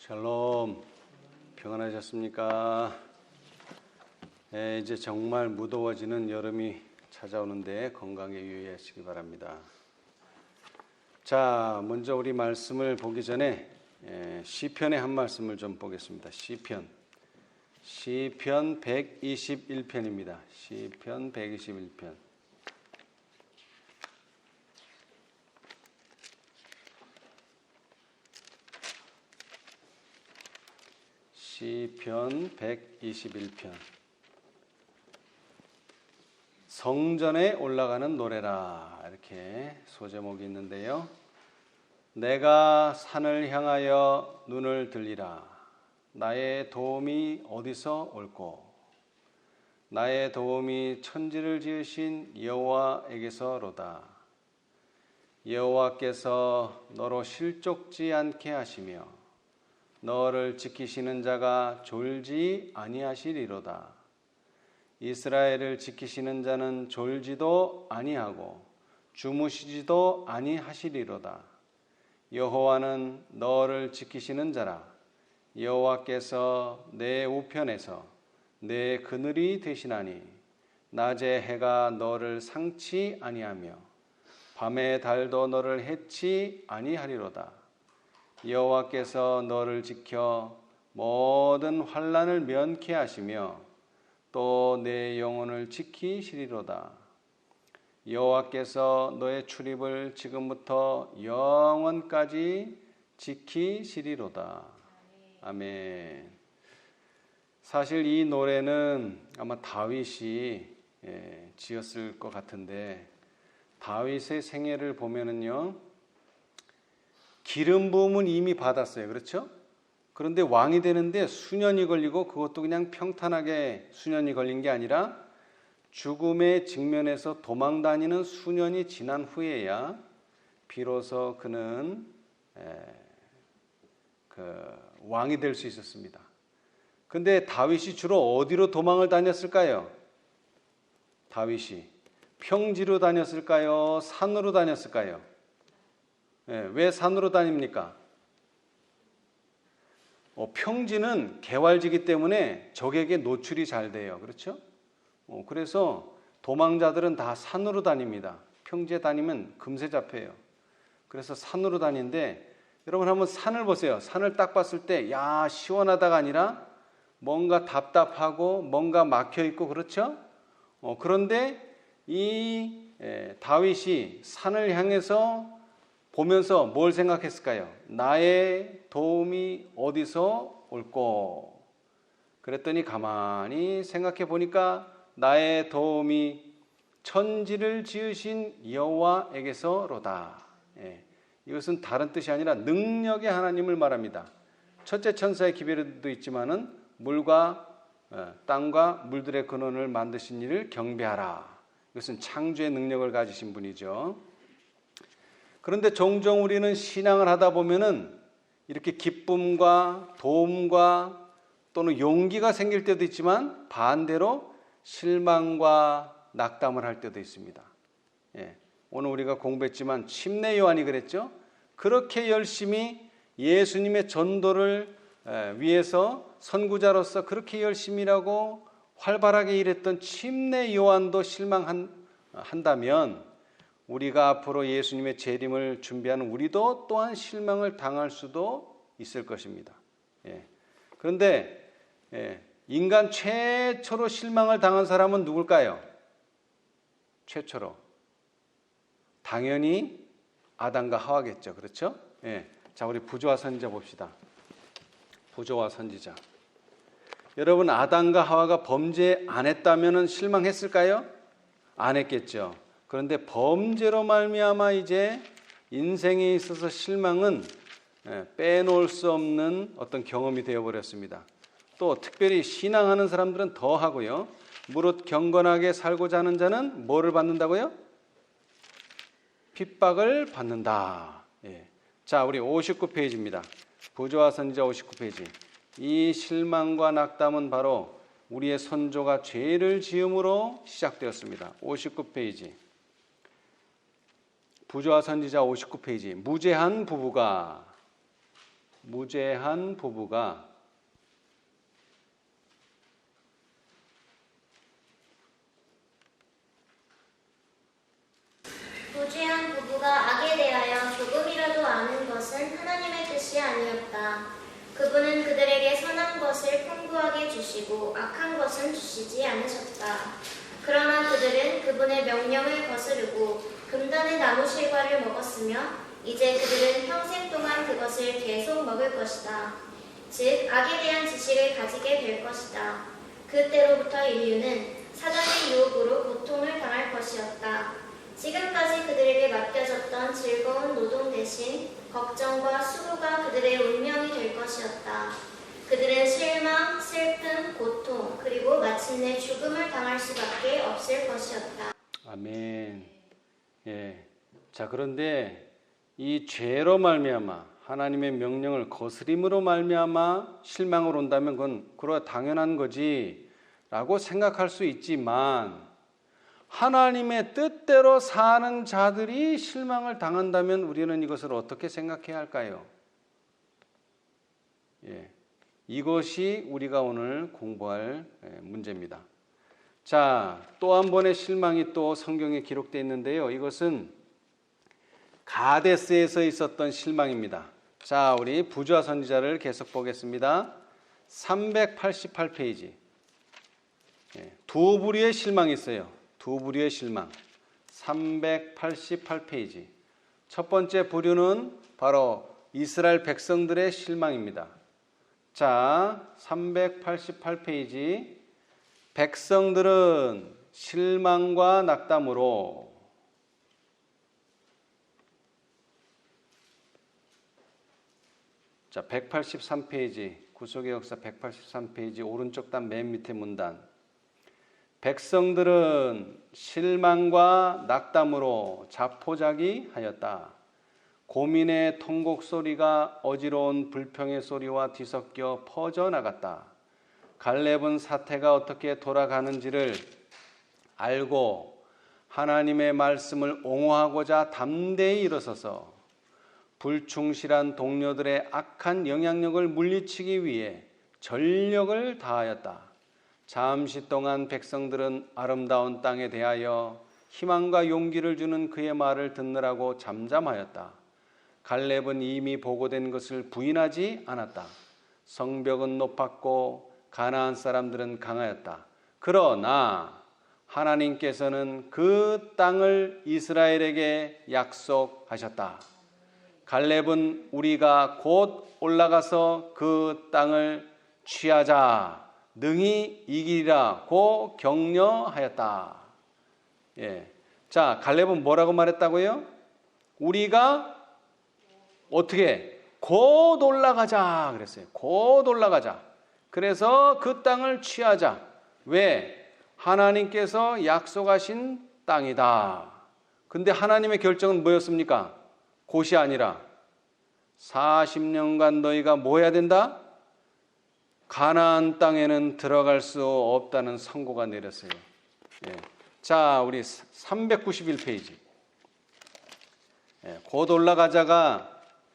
샬롬, 평안하셨습니까? 이제 정말 무더워지는 여름이 찾아오는데 건강에 유의하시기 바랍니다. 자, 먼저 우리 말씀을 보기 전에 시편의 한 말씀을 좀 보겠습니다. 시편 121편입니다. 시편 121편. 시편 121편. 성전에 올라가는 노래라, 이렇게 소제목이 있는데요. 내가 산을 향하여 눈을 들리라. 나의 도움이 어디서 올꼬? 나의 도움이 천지를 지으신 여호와에게서로다. 여호와께서 너로 실족지 않게 하시며 너를 지키시는 자가 졸지 아니하시리로다. 이스라엘을 지키시는 자는 졸지도 아니하고 주무시지도 아니하시리로다. 여호와는 너를 지키시는 자라. 여호와께서 내 우편에서 내 그늘이 되시나니 낮에 해가 너를 상치 아니하며 밤에 달도 너를 해치 아니하리로다. 여호와께서 너를 지켜 모든 환난을 면케 하시며 또 내 영혼을 지키시리로다. 여호와께서 너의 출입을 지금부터 영원까지 지키시리로다. 아멘. 사실 이 노래는 아마 다윗이 지었을 것 같은데, 다윗의 생애를 보면은요, 기름 부음은 이미 받았어요. 그렇죠? 그런데 왕이 되는데 수년이 걸리고, 그것도 그냥 평탄하게 수년이 걸린 게 아니라 죽음에 직면해서 도망 다니는 수년이 지난 후에야 비로소 그는 왕이 될 수 있었습니다. 근데 다윗이 주로 어디로 도망을 다녔을까요? 다윗이 평지로 다녔을까요? 산으로 다녔을까요? 왜 산으로 다닙니까? 평지는 개활지기 때문에 적에게 노출이 잘 돼요. 그렇죠? 그래서 도망자들은 다 산으로 다닙니다. 평지에 다니면 금세 잡혀요. 그래서 산으로 다니는데, 여러분 한번 산을 보세요. 산을 딱 봤을 때 야, 시원하다가 아니라 뭔가 답답하고 뭔가 막혀있고, 그렇죠? 그런데 이 다윗이 산을 향해서 보면서 뭘 생각했을까요? 나의 도움이 어디서 올꼬? 그랬더니 가만히 생각해 보니까 나의 도움이 천지를 지으신 여호와에게서로다. 이것은 다른 뜻이 아니라 능력의 하나님을 말합니다. 첫째 천사의 기별에도 있지만은 물과 땅과 물들의 근원을 만드신 이를 경배하라. 이것은 창조의 능력을 가지신 분이죠. 그런데 종종 우리는 신앙을 하다 보면은 이렇게 기쁨과 도움과 또는 용기가 생길 때도 있지만 반대로 실망과 낙담을 할 때도 있습니다. 오늘 우리가 공부했지만 침례 요한이 그랬죠. 그렇게 열심히 예수님의 전도를 위해서 선구자로서 그렇게 열심히 일하고 활발하게 일했던 침례 요한도 실망한다면 우리가 앞으로 예수님의 재림을 준비하는 우리도 또한 실망을 당할 수도 있을 것입니다. 그런데 인간 최초로 실망을 당한 사람은 누굴까요? 최초로 당연히 아담과 하와겠죠. 그렇죠? 자, 우리 부조와 선지자 봅시다. 부조와 선지자. 여러분, 아담과 하와가 범죄 안 했다면 실망했을까요? 안 했겠죠. 그런데 범죄로 말미암아 이제 인생에 있어서 실망은 빼놓을 수 없는 어떤 경험이 되어버렸습니다. 또 특별히 신앙하는 사람들은 더 하고요. 무릇 경건하게 살고자 하는 자는 뭐를 받는다고요? 핍박을 받는다. 자, 우리 59페이지입니다. 부조와 선지자 59페이지. 이 실망과 낙담은 바로 우리의 선조가 죄를 지음으로 시작되었습니다. 59페이지. 부조와 선지자 59페이지. 무죄한 부부가 무죄한 부부가 악에 대하여 조금이라도 아는 것은 하나님의 뜻이 아니었다. 그분은 그들에게 선한 것을 풍부하게 주시고 악한 것은 주시지 않으셨다. 그러나 그들은 그분의 명령을 거스르고 금단의 나무 실과를 먹었으며 이제 그들은 평생 동안 그것을 계속 먹을 것이다. 즉 악에 대한 지식을 가지게 될 것이다. 그때로부터 인류는 사단의 유혹으로 고통을 당할 것이었다. 지금까지 그들에게 맡겨졌던 즐거운 노동 대신 걱정과 수고가 그들의 운명이 될 것이었다. 그들은 실망, 슬픔, 고통, 그리고 마침내 죽음을 당할 수밖에 없을 것이었다. 아멘. 예. 자, 그런데 이 죄로 말미암아 하나님의 명령을 거스림으로 말미암아 실망을 온다면 그건 당연한 거지라고 생각할 수 있지만 하나님의 뜻대로 사는 자들이 실망을 당한다면 우리는 이것을 어떻게 생각해야 할까요? 예, 이것이 우리가 오늘 공부할 문제입니다. 자, 또 한 번의 실망이 또 성경에 기록되어 있는데요. 이것은 가데스에서 있었던 실망입니다. 자, 우리 부조와 선지자를 계속 보겠습니다. 388페이지. 두 부류의 실망이 있어요. 두 부류의 실망. 388페이지. 첫 번째 부류는 바로 이스라엘 백성들의 실망입니다. 자, 388페이지. 백성들은 실망과 낙담으로 자, 183페이지. 구속의 역사 183페이지 오른쪽 단 맨 밑에 문단. 백성들은 실망과 낙담으로 자포자기하였다. 고민의 통곡 소리가 어지러운 불평의 소리와 뒤섞여 퍼져나갔다. 갈렙은 사태가 어떻게 돌아가는지를 알고 하나님의 말씀을 옹호하고자 담대히 일어서서 불충실한 동료들의 악한 영향력을 물리치기 위해 전력을 다하였다. 잠시 동안 백성들은 아름다운 땅에 대하여 희망과 용기를 주는 그의 말을 듣느라고 잠잠하였다. 갈렙은 이미 보고된 것을 부인하지 않았다. 성벽은 높았고 가나안 사람들은 강하였다. 그러나 하나님께서는 그 땅을 이스라엘에게 약속하셨다. 갈렙은 우리가 곧 올라가서 그 땅을 취하자 능히 이기리라고 격려하였다. 예. 자, 갈렙은 뭐라고 말했다고요? 우리가 어떻게 곧 올라가자 그랬어요. 곧 올라가자. 그래서 그 땅을 취하자. 왜? 하나님께서 약속하신 땅이다. 근데 하나님의 결정은 뭐였습니까? 곧이 아니라 40년간 너희가 뭐 해야 된다? 가나안 땅에는 들어갈 수 없다는 선고가 내렸어요. 예. 자, 우리 391페이지. 예, 곧 올라가자가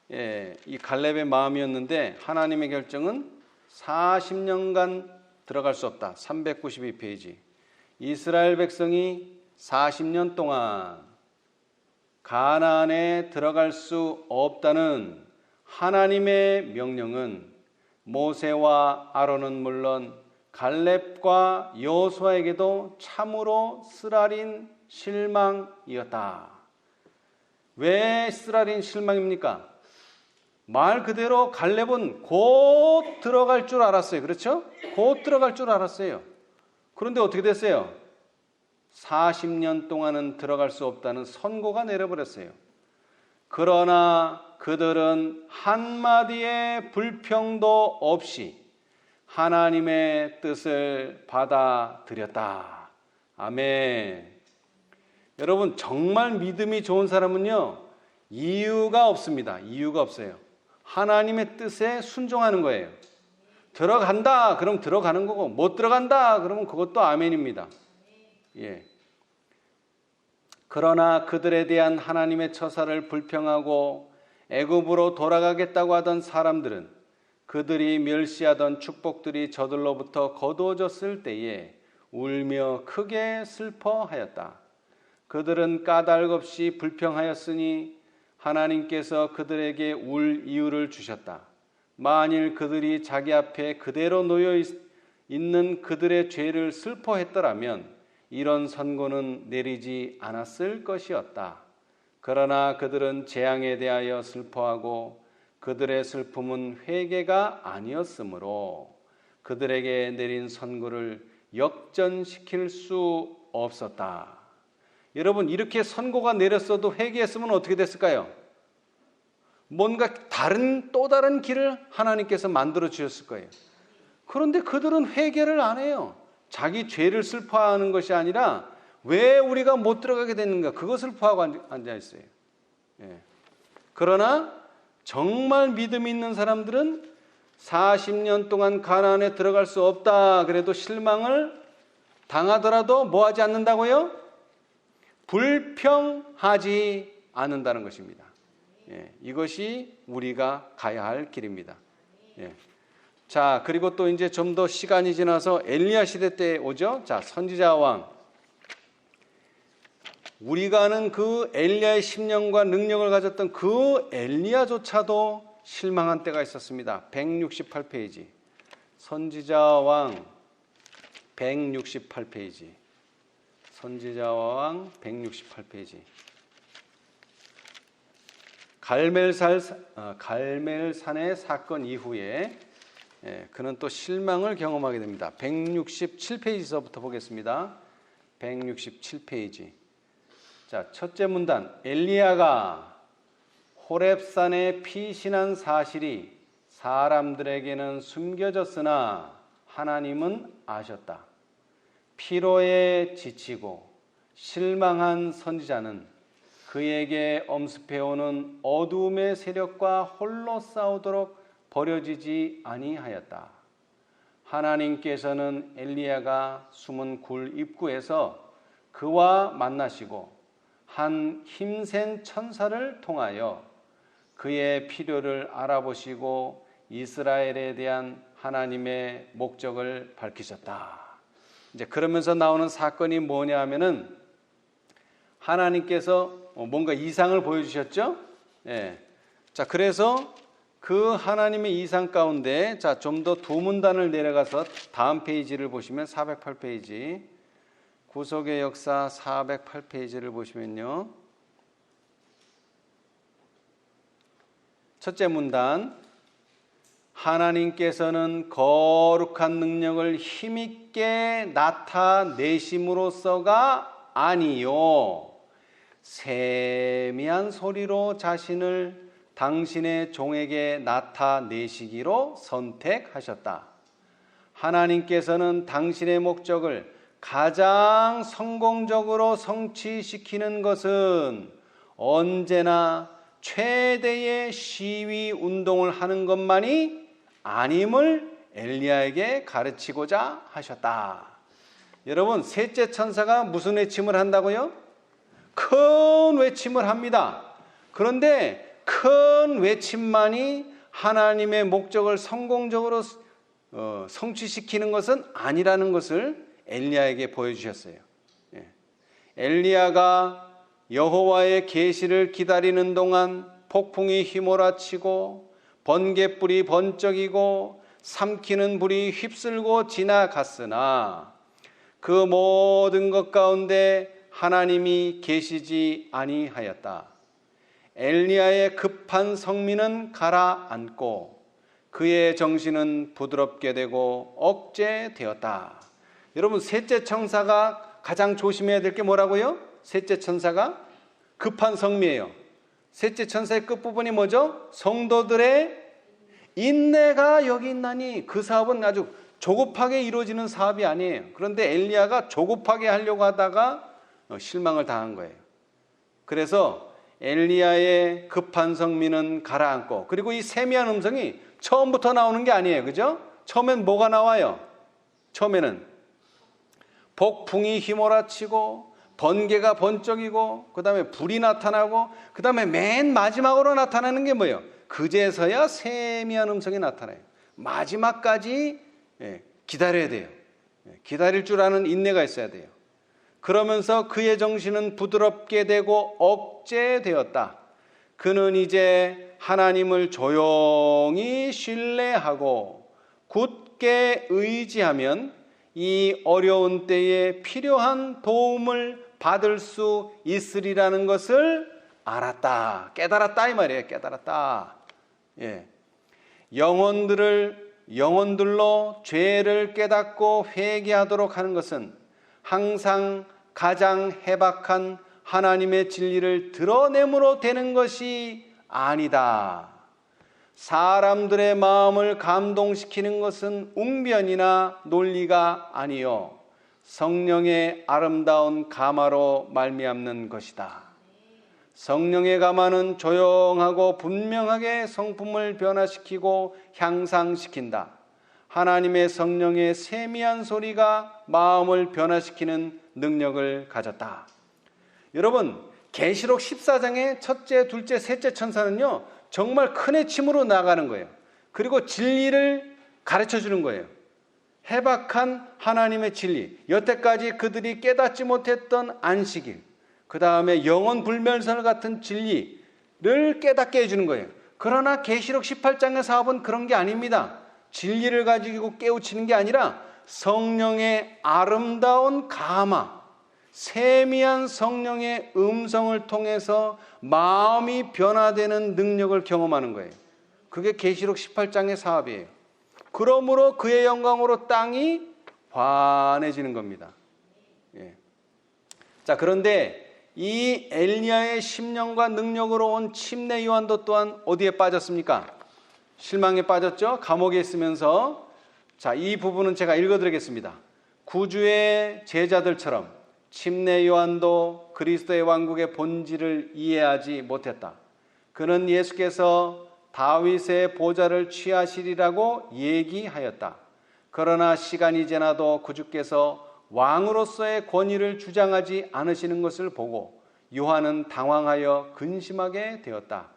이 갈렙의 마음이었는데 하나님의 결정은 40년간 들어갈 수 없다. 392페이지. 이스라엘 백성이 40년 동안 가나안에 들어갈 수 없다는 하나님의 명령은 모세와 아론은 물론 갈렙과 여호수아에게도 참으로 쓰라린 실망이었다. 왜 쓰라린 실망입니까? 말 그대로 갈렙은 곧 들어갈 줄 알았어요. 그렇죠? 곧 들어갈 줄 알았어요. 그런데 어떻게 됐어요? 40년 동안은 들어갈 수 없다는 선고가 내려버렸어요. 그러나 그들은 한마디의 불평도 없이 하나님의 뜻을 받아들였다. 아멘. 여러분, 정말 믿음이 좋은 사람은요, 이유가 없습니다. 이유가 없어요. 하나님의 뜻에 순종하는 거예요. 들어간다 그럼 들어가는 거고, 못 들어간다 그러면 그것도 아멘입니다. 예. 그러나 그들에 대한 하나님의 처사를 불평하고 애굽으로 돌아가겠다고 하던 사람들은 그들이 멸시하던 축복들이 저들로부터 거두어졌을 때에 울며 크게 슬퍼하였다. 그들은 까닭 없이 불평하였으니 하나님께서 그들에게 울 이유를 주셨다. 만일 그들이 자기 앞에 그대로 놓여 있는 그들의 죄를 슬퍼했더라면 이런 선고는 내리지 않았을 것이었다. 그러나 그들은 재앙에 대하여 슬퍼하고 그들의 슬픔은 회개가 아니었으므로 그들에게 내린 선고를 역전시킬 수 없었다. 여러분, 이렇게 선고가 내렸어도 회개했으면 어떻게 됐을까요? 뭔가 또 다른 길을 하나님께서 만들어 주셨을 거예요. 그런데 그들은 회개를 안 해요. 자기 죄를 슬퍼하는 것이 아니라 왜 우리가 못 들어가게 됐는가, 그거 슬퍼하고 앉아 있어요. 그러나 정말 믿음 있는 사람들은 40년 동안 가나안에 들어갈 수 없다 그래도 실망을 당하더라도 뭐 하지 않는다고요? 불평하지 않는다는 것입니다. 이것이 우리가 가야 할 길입니다. 자, 그리고 또 이제 좀 더 시간이 지나서 엘리야 시대 때 오죠. 자, 선지자 왕. 우리가 아는 그 엘리야의 심령과 능력을 가졌던 그 엘리야조차도 실망한 때가 있었습니다. 168페이지. 선지자 왕 168페이지. 선지자 왕 168페이지. 갈멜산의 사건 이후에 그는 또 실망을 경험하게 됩니다. 167페이지서부터 보겠습니다. 167페이지. 자, 첫째 문단. 엘리야가 호렙산에 피신한 사실이 사람들에게는 숨겨졌으나 하나님은 아셨다. 피로에 지치고 실망한 선지자는 그에게 엄습해오는 어두움의 세력과 홀로 싸우도록 버려지지 아니하였다. 하나님께서는 엘리야가 숨은 굴 입구에서 그와 만나시고 한 힘센 천사를 통하여 그의 필요를 알아보시고 이스라엘에 대한 하나님의 목적을 밝히셨다. 이제 그러면서 나오는 사건이 뭐냐 하면은 하나님께서 뭔가 이상을 보여주셨죠. 자, 그래서 그 하나님의 이상 가운데 자, 좀 더 두 문단을 내려가서 다음 페이지를 보시면 408페이지. 구속의 역사 408페이지를 보시면요. 첫째 문단. 하나님께서는 거룩한 능력을 힘있게 나타내심으로써가 아니요 세미한 소리로 자신을 당신의 종에게 나타내시기로 선택하셨다. 하나님께서는 당신의 목적을 가장 성공적으로 성취시키는 것은 언제나 최대의 시위 운동을 하는 것만이 아님을 엘리야에게 가르치고자 하셨다. 여러분, 셋째 천사가 무슨 외침을 한다고요? 큰 외침을 합니다. 그런데 큰 외침만이 하나님의 목적을 성공적으로 성취시키는 것은 아니라는 것을 엘리야에게 보여주셨어요. 엘리야가 여호와의 계시를 기다리는 동안 폭풍이 휘몰아치고 번갯불이 번쩍이고 삼키는 불이 휩쓸고 지나갔으나 그 모든 것 가운데 하나님이 계시지 아니하였다. 엘리야의 급한 성민은 가라앉고 그의 정신은 부드럽게 되고 억제되었다. 여러분, 셋째 천사가 가장 조심해야 될 게 뭐라고요? 셋째 천사가 급한 성미예요. 셋째 천사의 끝부분이 뭐죠? 성도들의 인내가 여기 있나니. 그 사업은 아주 조급하게 이루어지는 사업이 아니에요. 그런데 엘리야가 조급하게 하려고 하다가 실망을 당한 거예요. 그래서 엘리야의 급한 성민은 가라앉고, 그리고 이 세미한 음성이 처음부터 나오는 게 아니에요. 그죠? 처음엔 뭐가 나와요? 처음에는 폭풍이 휘몰아치고 번개가 번쩍이고 그 다음에 불이 나타나고 그 다음에 맨 마지막으로 나타나는 게 뭐예요? 그제서야 세미한 음성이 나타나요. 마지막까지 기다려야 돼요. 기다릴 줄 아는 인내가 있어야 돼요. 그러면서 그의 정신은 부드럽게 되고 억제되었다. 그는 이제 하나님을 조용히 신뢰하고 굳게 의지하면 이 어려운 때에 필요한 도움을 받을 수 있으리라는 것을 알았다. 깨달았다 이 말이에요. 깨달았다. 영혼들로 죄를 깨닫고 회개하도록 하는 것은 항상 가장 해박한 하나님의 진리를 드러냄으로 되는 것이 아니다. 사람들의 마음을 감동시키는 것은 웅변이나 논리가 아니요 성령의 아름다운 감화로 말미암는 것이다. 성령의 감화는 조용하고 분명하게 성품을 변화시키고 향상시킨다. 하나님의 성령의 세미한 소리가 마음을 변화시키는 능력을 가졌다. 여러분, 계시록 14장의 첫째, 둘째, 셋째 천사는요 정말 큰 외침으로 나가는 거예요. 그리고 진리를 가르쳐 주는 거예요. 해박한 하나님의 진리, 여태까지 그들이 깨닫지 못했던 안식일, 그 다음에 영원 불멸설 같은 진리를 깨닫게 해주는 거예요. 그러나 계시록 18장의 사업은 그런 게 아닙니다. 진리를 가지고 깨우치는 게 아니라 성령의 아름다운 감화, 세미한 성령의 음성을 통해서 마음이 변화되는 능력을 경험하는 거예요. 그게 계시록 18장의 사업이에요. 그러므로 그의 영광으로 땅이 환해지는 겁니다. 자, 그런데 이 엘리야의 심령과 능력으로 온 침례 요한도 또한 어디에 빠졌습니까? 실망에 빠졌죠. 감옥에 있으면서. 자, 이 부분은 제가 읽어드리겠습니다. 구주의 제자들처럼 침례 요한도 그리스도의 왕국의 본질을 이해하지 못했다. 그는 예수께서 다윗의 보좌를 취하시리라고 얘기하였다. 그러나 시간이 지나도 구주께서 왕으로서의 권위를 주장하지 않으시는 것을 보고 요한은 당황하여 근심하게 되었다.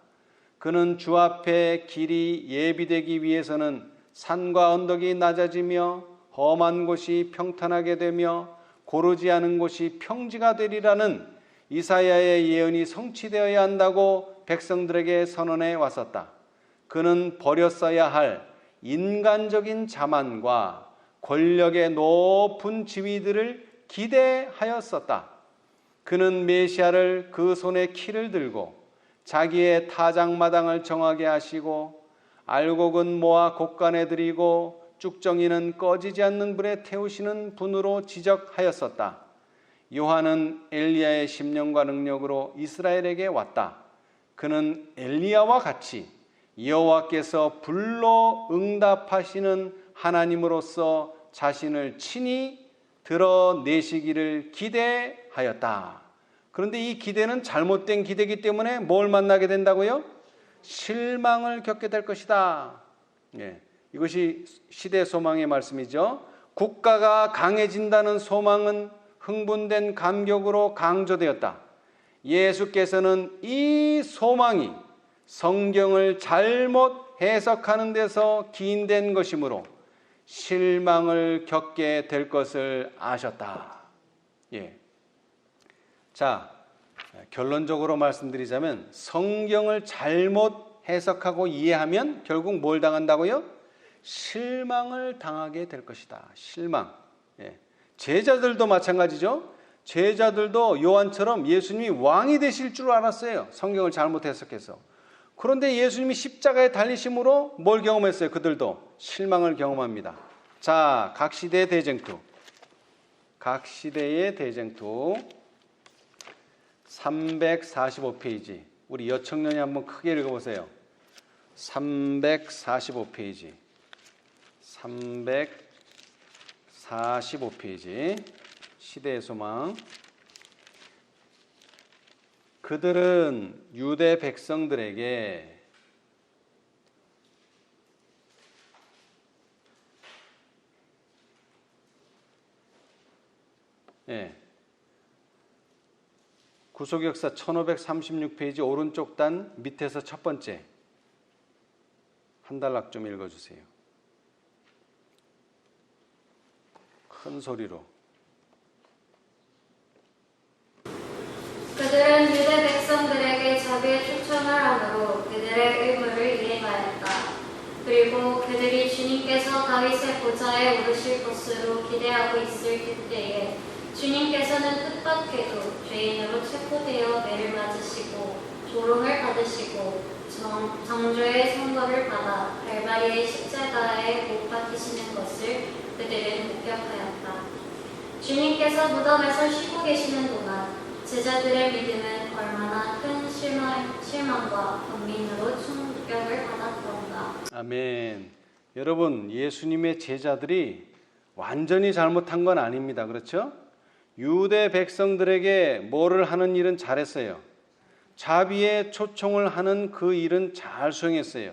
그는 주 앞에 길이 예비되기 위해서는 산과 언덕이 낮아지며 험한 곳이 평탄하게 되며 고르지 않은 곳이 평지가 되리라는 이사야의 예언이 성취되어야 한다고 백성들에게 선언해 왔었다. 그는 버렸어야 할 인간적인 자만과 권력의 높은 지위들을 기대하였었다. 그는 메시아를 그 손에 키를 들고 자기의 타작마당을 정하게 하시고 알곡은 모아 곡간에 들이고 쭉정이는 꺼지지 않는 불에 태우시는 분으로 지적하였었다. 요한은 엘리야의 심령과 능력으로 이스라엘에게 왔다. 그는 엘리야와 같이 여호와께서 불로 응답하시는 하나님으로서 자신을 친히 드러내시기를 기대하였다. 그런데 이 기대는 잘못된 기대이기 때문에 뭘 만나게 된다고요? 실망을 겪게 될 것이다. 이것이 시대 소망의 말씀이죠. 국가가 강해진다는 소망은 흥분된 감격으로 강조되었다. 예수께서는 이 소망이 성경을 잘못 해석하는 데서 기인된 것이므로 실망을 겪게 될 것을 아셨다. 자, 결론적으로 말씀드리자면 성경을 잘못 해석하고 이해하면 결국 뭘 당한다고요? 실망을 당하게 될 것이다. 실망. 제자들도 마찬가지죠. 제자들도 요한처럼 예수님이 왕이 되실 줄 알았어요. 성경을 잘못 해석해서. 그런데 예수님이 십자가에 달리심으로 뭘 경험했어요? 그들도 실망을 경험합니다. 자, 각 시대의 대쟁투. 각 시대의 대쟁투 345페이지. 우리 여청년이 한번 크게 읽어보세요. 345페이지. 345페이지. 시대의 소망. 그들은 유대 백성들에게 구속역사 1536페이지 오른쪽 단 밑에서 첫 번째 한 단락 좀 읽어주세요. 큰 소리로. 그들은 유대 백성들에게 자비의 초청을 함으로 그들의 의무를 이행하였다. 그리고 그들이 주님께서 다윗의 보좌에 오르실 것으로 기대하고 있을 그때에 주님께서는 뜻밖에도 죄인으로 체포되어 매를 맞으시고 조롱을 받으시고 정죄의 선고를 받아 갈바리의 십자가에 못 박히시는 것을 그들은 목격하였다. 주님께서 무덤에서 쉬고 계시는 동안 제자들의 믿음은 얼마나 큰 실망과 번민으로 충격을 받았던가. 아멘. 여러분, 예수님의 제자들이 완전히 잘못한 건 아닙니다. 그렇죠? 유대 백성들에게 뭐를 하는 일은 잘했어요. 자비의 초청을 하는 그 일은 잘 수행했어요.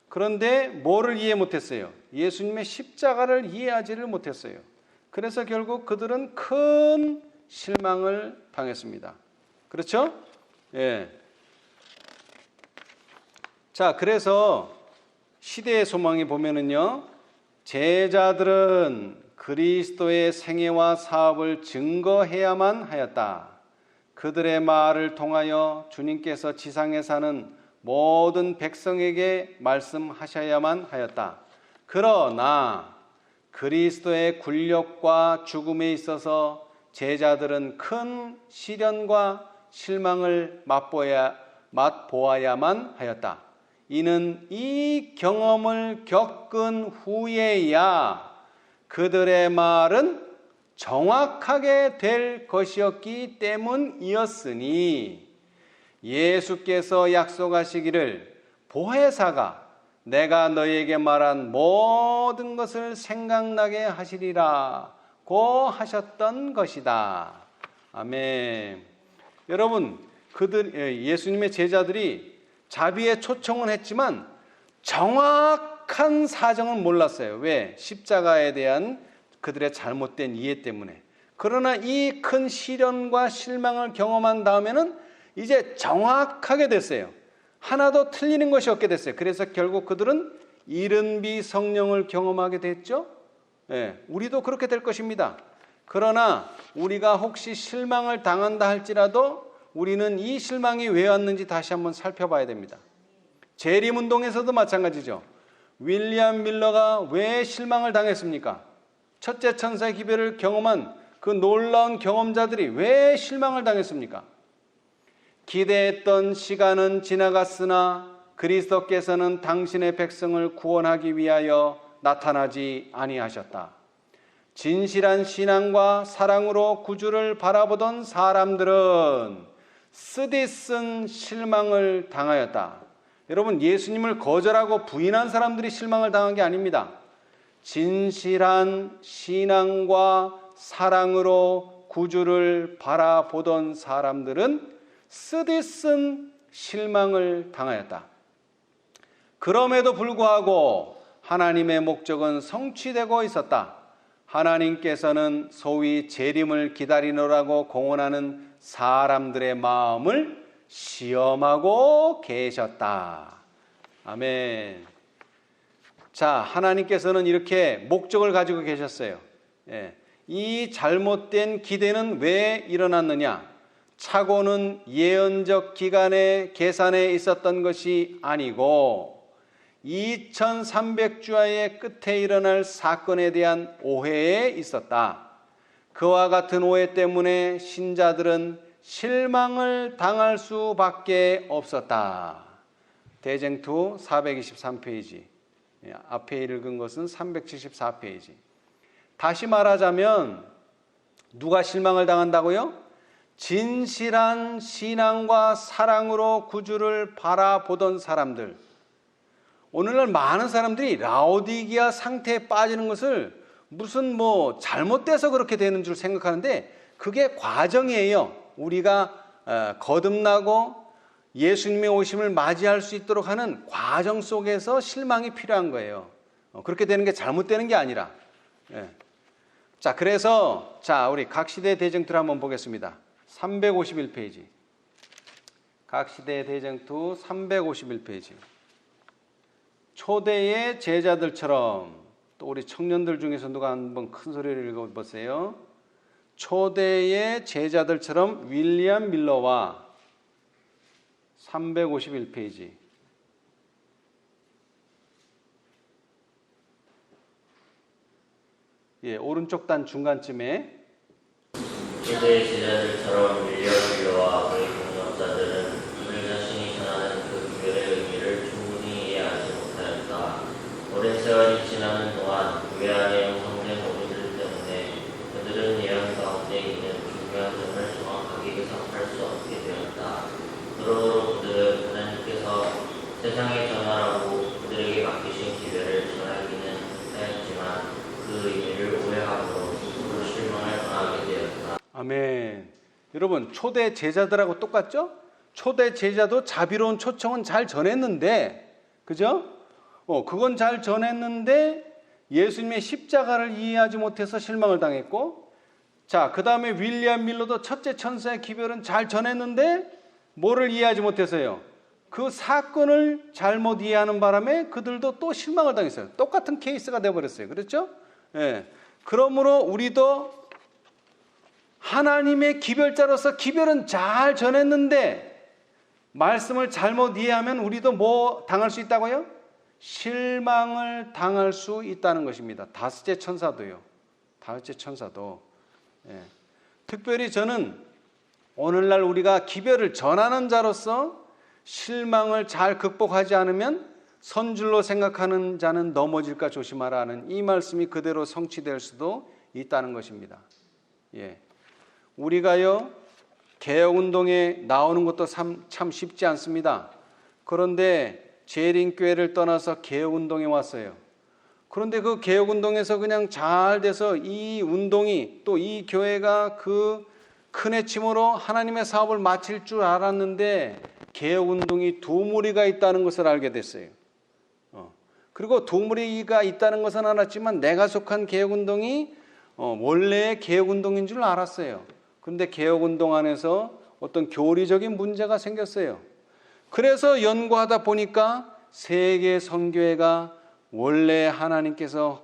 그런데 뭐를 이해 못했어요? 예수님의 십자가를 이해하지를 못했어요. 그래서 결국 그들은 큰 실망을 당했습니다. 그렇죠? 예. 자, 그래서 시대의 소망에 보면은요, 제자들은 그리스도의 생애와 사업을 증거해야만 하였다. 그들의 말을 통하여 주님께서 지상에 사는 모든 백성에게 말씀하셔야만 하였다. 그러나 그리스도의 굴욕과 죽음에 있어서 제자들은 큰 시련과 실망을 맛보아야만 하였다. 이는 이 경험을 겪은 후에야 그들의 말은 정확하게 될 것이었기 때문이었으니 예수께서 약속하시기를 보혜사가 내가 너희에게 말한 모든 것을 생각나게 하시리라고 하셨던 것이다. 아멘. 여러분, 예수님의 제자들이 자비의 초청은 했지만 정확한 사정은 몰랐어요. 왜? 십자가에 대한 그들의 잘못된 이해 때문에. 그러나 이 큰 시련과 실망을 경험한 다음에는 이제 정확하게 됐어요. 하나도 틀리는 것이 없게 됐어요. 그래서 결국 그들은 이른비 성령을 경험하게 됐죠. 예, 우리도 그렇게 될 것입니다. 그러나 우리가 혹시 실망을 당한다 할지라도 우리는 이 실망이 왜 왔는지 다시 한번 살펴봐야 됩니다. 재림운동에서도 마찬가지죠. 윌리엄 밀러가 왜 실망을 당했습니까? 첫째 천사의 기별을 경험한 그 놀라운 경험자들이 왜 실망을 당했습니까? 기대했던 시간은 지나갔으나 그리스도께서는 당신의 백성을 구원하기 위하여 나타나지 아니하셨다. 진실한 신앙과 사랑으로 구주를 바라보던 사람들은 쓰디쓴 실망을 당하였다. 여러분, 예수님을 거절하고 부인한 사람들이 실망을 당한 게 아닙니다. 진실한 신앙과 사랑으로 구주를 바라보던 사람들은 쓰디쓴 실망을 당하였다. 그럼에도 불구하고 하나님의 목적은 성취되고 있었다. 하나님께서는 소위 재림을 기다리노라고 공언하는 사람들의 마음을 시험하고 계셨다. 아멘. 자, 하나님께서는 이렇게 목적을 가지고 계셨어요. 예. 이 잘못된 기대는 왜 일어났느냐? 착오는 예언적 기간의 계산에 있었던 것이 아니고 2300주야의 끝에 일어날 사건에 대한 오해에 있었다. 그와 같은 오해 때문에 신자들은 실망을 당할 수밖에 없었다. 대쟁투 423페이지. 앞에 읽은 것은 374페이지. 다시 말하자면 누가 실망을 당한다고요? 진실한 신앙과 사랑으로 구주를 바라보던 사람들. 오늘날 많은 사람들이 라오디게아 상태에 빠지는 것을 무슨 잘못돼서 그렇게 되는 줄 생각하는데 그게 과정이에요. 우리가 거듭나고 예수님의 오심을 맞이할 수 있도록 하는 과정 속에서 실망이 필요한 거예요. 그렇게 되는 게 잘못되는 게 아니라. 자, 그래서 우리 각 시대 대쟁투를 한번 보겠습니다. 351페이지. 각 시대의 대쟁투 351페이지. 초대의 제자들처럼, 또 우리 청년들 중에서 누가 한번 큰 소리를 읽어보세요. 초대의 제자들처럼 윌리엄 밀러와 351페이지. 예, 오른쪽 단 중간쯤에 초대의 제자들처럼 윌리엄 밀러와 그의 동역자들은 그들 자신이 전하는 그 구별의 의미를 충분히 이해하지 못하였다. 오랜 세월이 지나는 동안 교회 안에 형성된 오류들 때문에 그들은 예언 가운데 있는 중요한 점을 정확하게 해석할 수 없게 되었다. 그러므로 그들은 하나님께서 세상에 전하라고 그들에게 맡기신 기회를 전하기는 하였지만 그 의미를 오해함으로 스스로 실망을 당하게 되었다. 아멘. 여러분, 초대 제자들하고 똑같죠? 초대 제자도 자비로운 초청은 잘 전했는데, 그죠? 그건 잘 전했는데 예수님의 십자가를 이해하지 못해서 실망을 당했고, 자, 그 다음에 윌리엄 밀러도 첫째 천사의 기별은 잘 전했는데 뭐를 이해하지 못해서요? 그 사건을 잘못 이해하는 바람에 그들도 또 실망을 당했어요. 똑같은 케이스가 되어버렸어요. 그렇죠? 예. 그러므로 우리도 하나님의 기별자로서 기별은 잘 전했는데 말씀을 잘못 이해하면 우리도 뭐 당할 수 있다고요? 실망을 당할 수 있다는 것입니다. 다섯째 천사도요. 다섯째 천사도. 예. 특별히 저는 오늘날 우리가 기별을 전하는 자로서 실망을 잘 극복하지 않으면 선줄로 생각하는 자는 넘어질까 조심하라 하는 이 말씀이 그대로 성취될 수도 있다는 것입니다. 예. 우리가요, 개혁운동에 나오는 것도 참 쉽지 않습니다. 그런데 재림교회를 떠나서 개혁운동에 왔어요. 그런데 그 개혁운동에서 그냥 잘 돼서 이 운동이 또 이 교회가 그 큰 애침으로 하나님의 사업을 마칠 줄 알았는데 개혁운동이 두 무리가 있다는 것을 알게 됐어요. 그리고 두 무리가 있다는 것은 알았지만 내가 속한 개혁운동이 원래의 개혁운동인 줄 알았어요. 그런데 개혁운동 안에서 어떤 교리적인 문제가 생겼어요. 그래서 연구하다 보니까 세계 선교회가 원래 하나님께서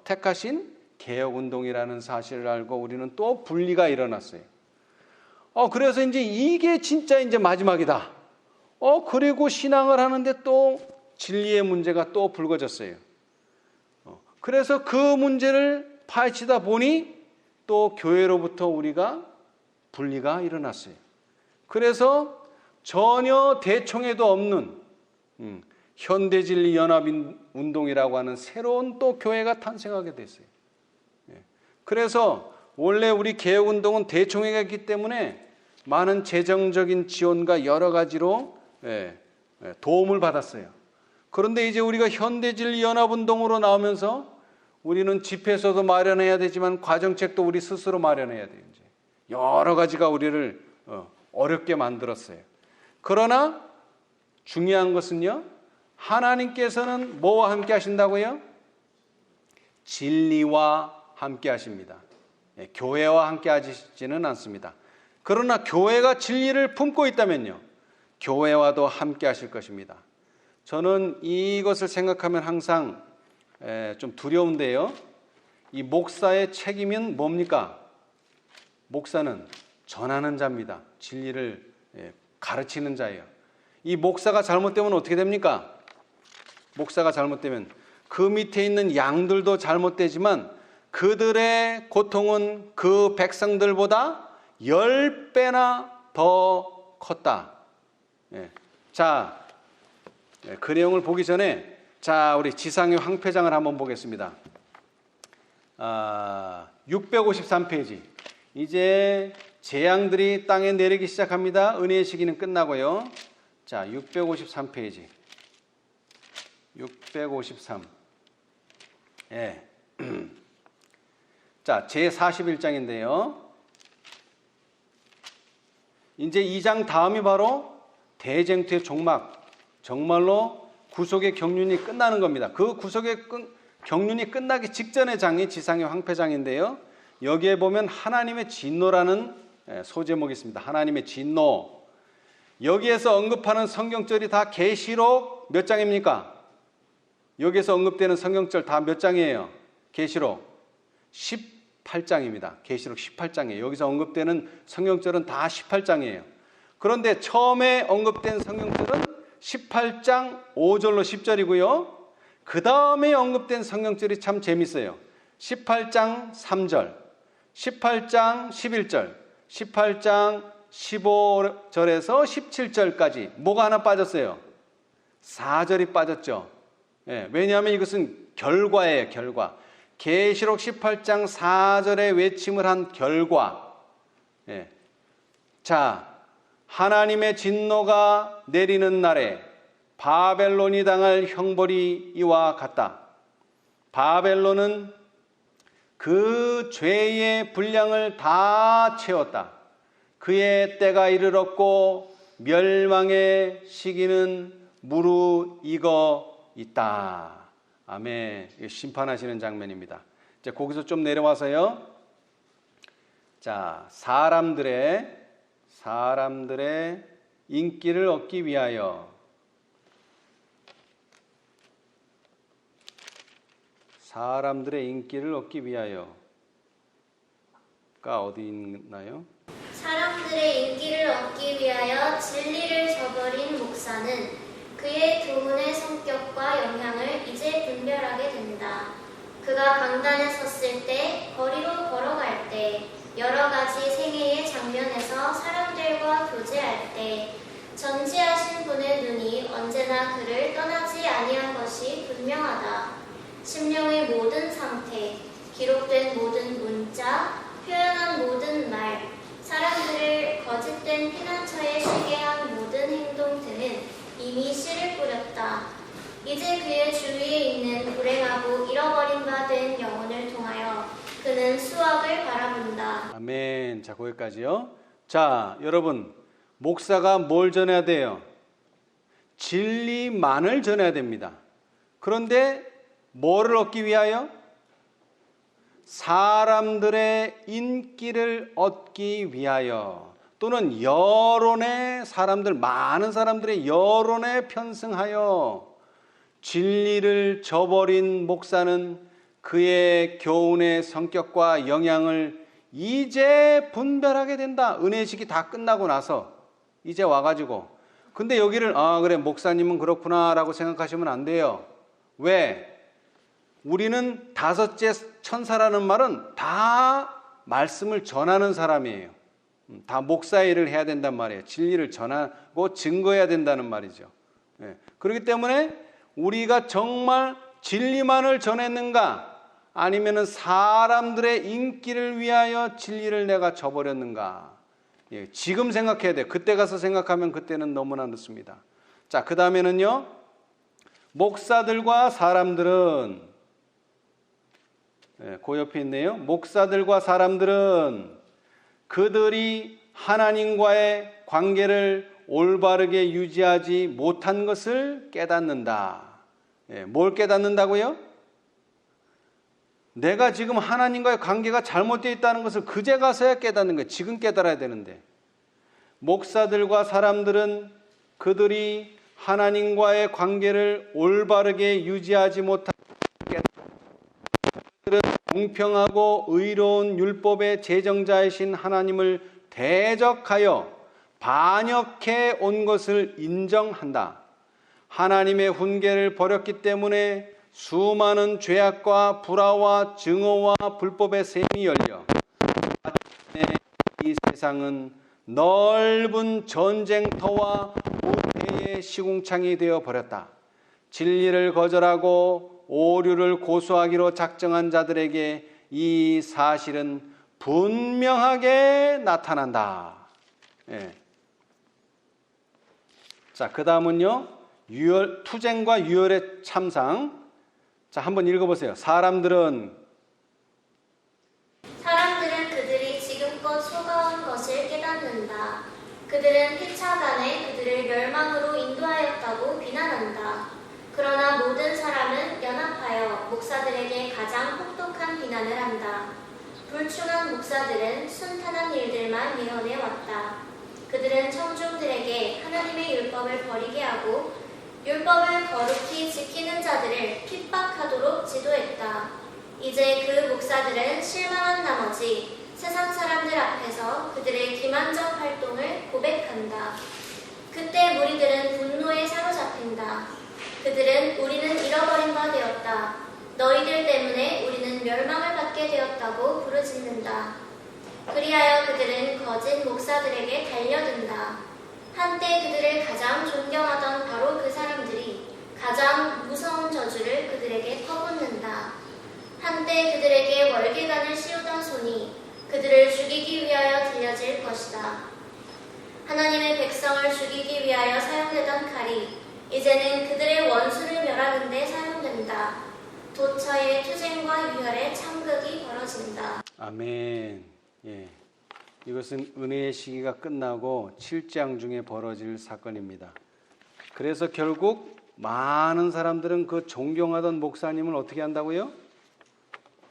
택하신 개혁운동이라는 사실을 알고 우리는 또 분리가 일어났어요. 그래서 이게 진짜 마지막이다. 그리고 신앙을 하는데 또 진리의 문제가 또 불거졌어요. 그래서 그 문제를 파헤치다 보니 또 교회로부터 우리가 분리가 일어났어요. 그래서 전혀 대총에도 없는 현대진리연합운동이라고 하는 새로운 또 교회가 탄생하게 됐어요. 그래서 원래 우리 개혁운동은 대총회가 있기 때문에 많은 재정적인 지원과 여러 가지로 도움을 받았어요. 그런데 이제 우리가 현대진리연합운동으로 나오면서 우리는 집회소도 마련해야 되지만 과정책도 우리 스스로 마련해야 돼요. 이제 여러 가지가 우리를 어렵게 만들었어요. 그러나 중요한 것은요, 하나님께서는 뭐와 함께 하신다고요? 진리와 함께 하십니다. 교회와 함께 하시지는 않습니다. 그러나 교회가 진리를 품고 있다면요, 교회와도 함께 하실 것입니다. 저는 이것을 생각하면 항상 좀 두려운데요. 이 목사의 책임은 뭡니까? 목사는 전하는 자입니다. 진리를 가르치는 자예요. 이 목사가 잘못되면 어떻게 됩니까? 목사가 잘못되면 그 밑에 있는 양들도 잘못되지만 그들의 고통은 그 백성들보다 10배나 더 컸다. 자, 그 내용을 보기 전에 우리 지상의 황폐장을 한번 보겠습니다. 653페이지. 이제 재앙들이 땅에 내리기 시작합니다. 은혜의 시기는 끝나고요. 자, 653페이지. 653. 예. 자, 제41장인데요. 이제 2장 다음이 바로 대쟁투의 종막, 정말로 구속의 경륜이 끝나는 겁니다. 그 구속의 경륜이 끝나기 직전의 장이 지상의 황폐장인데요. 여기에 보면 하나님의 진노라는 소제목이 있습니다. 하나님의 진노. 여기에서 언급하는 성경절이 다 계시록 몇 장입니까? 여기에서 언급되는 성경절 다 몇 장이에요? 계시록 18장입니다. 계시록 18장이에요. 여기서 언급되는 성경절은 다 18장이에요. 그런데 처음에 언급된 성경절은 18장 5절로 10절이고요. 그 다음에 언급된 성경절이 참 재밌어요. 18장 3절, 18장 11절, 18장 15절에서 17절까지 뭐가 하나 빠졌어요? 4절이 빠졌죠. 예, 왜냐하면 이것은 결과예요. 결과. 계시록 18장 4절에 외침을 한 결과. 예. 자, 하나님의 진노가 내리는 날에 바벨론이 당할 형벌이 이와 같다. 바벨론은 그 죄의 분량을 다 채웠다. 그의 때가 이르렀고 멸망의 시기는 무르익어 있다. 아멘. 심판하시는 장면입니다. 이제 거기서 좀 내려와서요. 자, 사람들의 인기를 얻기 위하여 가 어디 있나요? 사람들의 인기를 얻기 위하여 진리를 저버린 목사는 그의 교훈의 성격과 영향을 이제 분별하게 된다. 그가 강단에 섰을 때, 거리로 걸어갈 때, 여러 가지 생애의 장면에서 사람들과 교제할 때 전지하신 분의 눈이 언제나 그를 떠나지 아니한 것이 분명하다. 심령의 모든 상태, 기록된 모든 문자, 표현한 모든 말, 사람들을 거짓된 피난처에 쉬게 한 모든 행동 등은 이미 씨를 뿌렸다. 이제 그의 주위에 있는 불행하고 잃어버린 바 된 영혼을 통하여 그는 수확을 바라본다. 아멘. 자, 거기까지요. 자, 여러분, 목사가 뭘 전해야 돼요? 진리만을 전해야 됩니다. 그런데 뭐를 얻기 위하여? 사람들의 인기를 얻기 위하여, 또는 많은 사람들의 여론에 편승하여 진리를 저버린 목사는 그의 교훈의 성격과 영향을 이제 분별하게 된다. 은혜식이 다 끝나고 나서 이제 와가지고. 근데 여기를 그래 목사님은 그렇구나 라고 생각하시면 안 돼요. 왜? 우리는 다섯째 천사라는 말은 다 말씀을 전하는 사람이에요. 다 목사 일을 해야 된단 말이에요. 진리를 전하고 증거해야 된다는 말이죠. 그렇기 때문에 우리가 정말 진리만을 전했는가, 아니면은 사람들의 인기를 위하여 진리를 내가 저버렸는가. 지금 생각해야 돼요. 그때 가서 생각하면 그때는 너무나 늦습니다. 자, 그 다음에는요, 목사들과 사람들은, 그 옆에 있네요. 목사들과 사람들은 그들이 하나님과의 관계를 올바르게 유지하지 못한 것을 깨닫는다. 뭘 깨닫는다고요? 내가 지금 하나님과의 관계가 잘못되어 있다는 것을 그제 가서야 깨닫는 거예요. 지금 깨달아야 되는데. 목사들과 사람들은 그들이 하나님과의 관계를 올바르게 유지하지 못한 그들은 공평하고 의로운 율법의 제정자이신 하나님을 대적하여 반역해 온 것을 인정한다. 하나님의 훈계를 버렸기 때문에 수많은 죄악과 불화와 증오와 불법의 샘이 열려 이 세상은 넓은 전쟁터와 모태의 시궁창이 되어 버렸다. 진리를 거절하고 오류를 고수하기로 작정한 자들에게 이 사실은 분명하게 나타난다. 자, 그 다음은요, 투쟁과 유혈의 참상. 자, 한번 읽어보세요. 사람들은 그들이 지금껏 속아온 것을 깨닫는다. 그들은 피차간에 그들을 멸망으로 인도하였다고 비난한다. 그러나 모든 사람은 연합하여 목사들에게 가장 혹독한 비난을 한다. 불충한 목사들은 순탄한 일들만 예언해왔다. 그들은 청중들에게 하나님의 율법을 버리게 하고 율법을 거룩히 지키는 자들을 핍박하도록 지도했다. 이제 그 목사들은 실망한 나머지 세상 사람들 앞에서 그들의 기만적 활동을 고백한다. 그때 무리들은 분노에 사로잡힌다. 그들은 우리는 잃어버린 바 되었다. 너희들 때문에 우리는 멸망을 받게 되었다고 부르짖는다. 그리하여 그들은 거짓 목사들에게 달려든다. 한때 그들을 가장 존경하던 바로 그 사람들이 가장 무서운 저주를 그들에게 퍼붓는다. 한때 그들에게 월계관을 씌우던 손이 그들을 죽이기 위하여 들려질 것이다. 하나님의 백성을 죽이기 위하여 사용되던 칼이 이제는 그들의 원수를 멸하는 데 사용된다. 도처에 투쟁과 유혈의 참극이 벌어진다. 아멘. 예. 이것은 은혜의 시기가 끝나고 7장 중에 벌어질 사건입니다. 그래서 결국 많은 사람들은 그 존경하던 목사님을 어떻게 한다고요?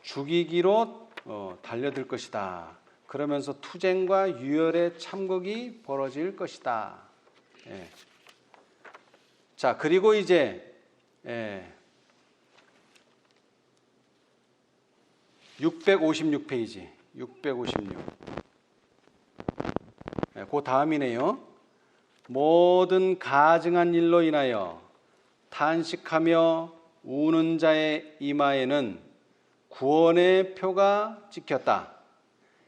죽이기로 달려들 것이다. 그러면서 투쟁과 유혈의 참극이 벌어질 것이다. 예. 자, 그리고 이제 656페이지 656. 그 다음이네요. 모든 가증한 일로 인하여 탄식하며 우는 자의 이마에는 구원의 표가 찍혔다.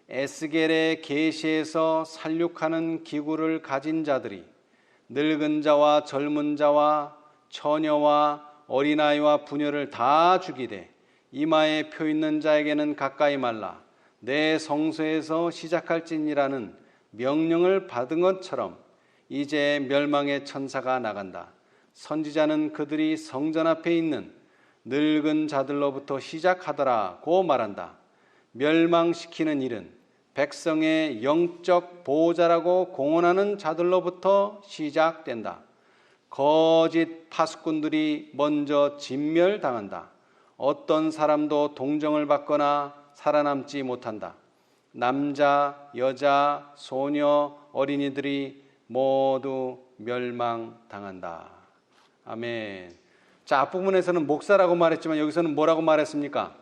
에스겔의 계시에서 살육하는 기구를 가진 자들이 늙은 자와 젊은 자와 처녀와 어린아이와 부녀를 다 죽이되 이마에 표 있는 자에게는 가까이 말라 내 성소에서 시작할지니라는 명령을 받은 것처럼 이제 멸망의 천사가 나간다. 선지자는 그들이 성전 앞에 있는 늙은 자들로부터 시작하더라고 말한다. 멸망시키는 일은 백성의 영적 보호자라고 공언하는 자들로부터 시작된다. 거짓 파수꾼들이 먼저 진멸당한다. 어떤 사람도 동정을 받거나 살아남지 못한다. 남자, 여자, 소녀, 어린이들이 모두 멸망당한다. 아멘. 자, 앞부분에서는 목사라고 말했지만 여기서는 뭐라고 말했습니까?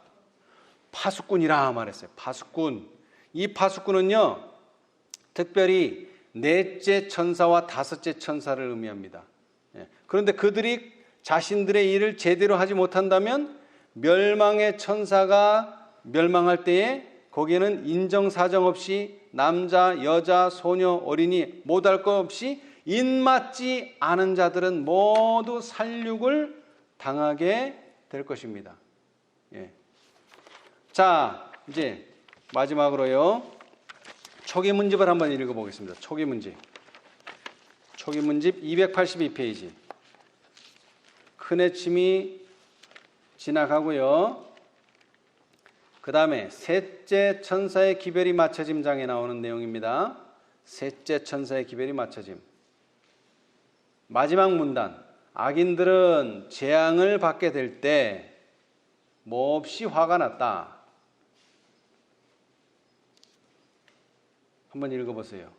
파수꾼이라 말했어요. 파수꾼. 이 파수꾼은요, 특별히 넷째 천사와 다섯째 천사를 의미합니다. 그런데 그들이 자신들의 일을 제대로 하지 못한다면 멸망의 천사가 멸망할 때에 거기에는 인정사정 없이 남자, 여자, 소녀, 어린이 못할 것 없이 입맞지 않은 자들은 모두 살육을 당하게 될 것입니다. 예. 자, 이제 마지막으로요. 초기 문집을 한번 읽어보겠습니다. 초기 문집. 초기 문집 282페이지. 큰 해침이 지나가고요. 그 다음에 셋째 천사의 기별이 맞춰짐 장에 나오는 내용입니다. 셋째 천사의 기별이 맞춰짐. 마지막 문단. 악인들은 재앙을 받게 될 때 몹시 화가 났다. 한번 읽어보세요.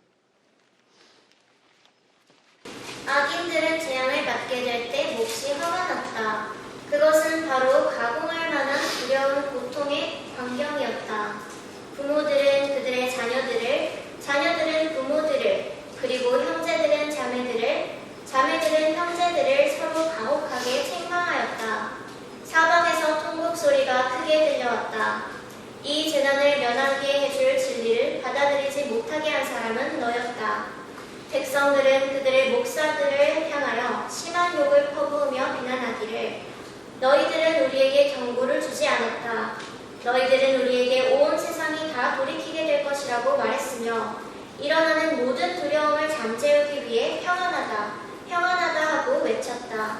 악인들은 재앙을 받게 될 때 몹시 화가 났다. 그것은 바로 가공할 만한 두려운 고통의 광경이었다. 부모들은 그들의 자녀들을, 자녀들은 부모들을, 그리고 형제들은 자매들을, 자매들은 형제들을 서로 가혹하게 책망하였다. 사방에서 통곡 소리가 크게 들려왔다. 이 재난을 면하게 해줄 진리를 받아들이지 못하게 한 사람은 너였다. 백성들은 그들의 목사들을 향하여 심한 욕을 퍼부으며 비난하기를 너희들은 우리에게 경고를 주지 않았다. 너희들은 우리에게 온 세상이 다 돌이키게 될 것이라고 말했으며 일어나는 모든 두려움을 잠재우기 위해 평안하다, 평안하다 하고 외쳤다.